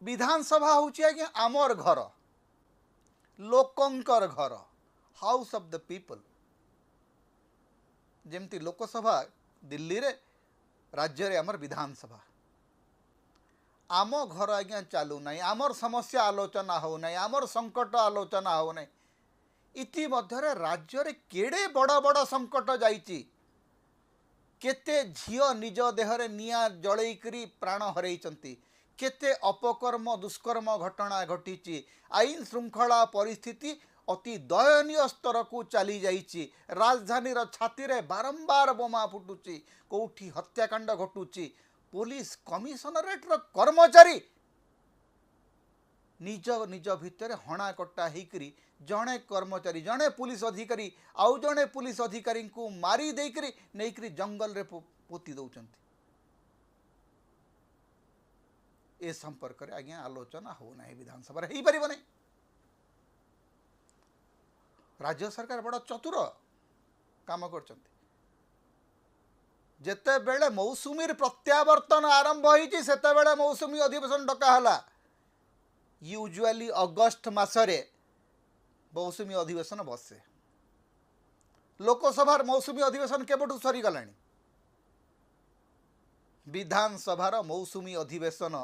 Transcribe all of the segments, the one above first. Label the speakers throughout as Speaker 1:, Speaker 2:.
Speaker 1: विधानसभा हूँ आज्ञा आमर घर लोकंकर घर हाउस ऑफ द पीपल जमती लोकसभा दिल्ली रे राज्य रे आमर विधानसभा आम घर आज्ञा चालू ना आमर समस्या आलोचना हो ना आमर संकट आलोचना हो ना इति मध्य राज्य रे केड़े बड़ बड़ संकट जाइछि केते झियो निज देहरे निया जलैकरी प्राण हरैचंती केते अपकर्म दुष्कर्म घटना घटी आईन श्रृंखला परिस्थिति अति दयनीय स्तर को चली जाइछि राजधानी छाती रे बारंबार बोमा फुटुची कोठी हत्याकांड घटुची पुलिस कमिशनरेट कर्मचारी निज निज भितर हणा कटा होकरी जड़े कर्मचारी जड़े पुलिस अधिकारी आउ जड़े पुलिस अधिकारी को मारी देकरी नहींकरी जंगल रे पोती दौरान ए संपर्क रे आज्ञा आलोचना हो ना विधानसभा हो पार नहीं राज्य सरकार बड़ा चतुर काम कर जेते बेले मौसुमी प्रत्यावर्तन आरंभ होती सेते बेले मौसुमी अधिवेशन डकाहला यूजुअली अगस्ट मासरे मौसुमी अधिवेशन बसे लोकसभार मौसुमी अधिवेशन केबठू सरीगला विधानसभार मौसुमी अधिवेशन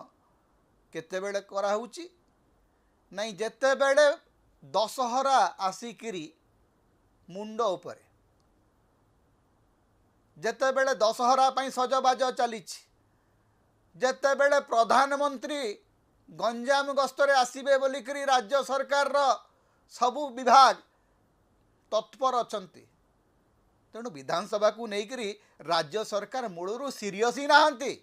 Speaker 1: केतेबेले कराउची नहीं जेतेबेले दशहरा आसिकिरी मुंड उपरे जेतेबेले दशहरा पई सजबाज चलीछि जेतेबेले प्रधानमंत्री गंजाम गस्तरे आसीबे बोलिकरी राज्य सरकार रो सबु विभाग तत्पर अछंती तेणु विधानसभा को लेकर राज्य सरकार मूलरू सीरियस ही नहांती।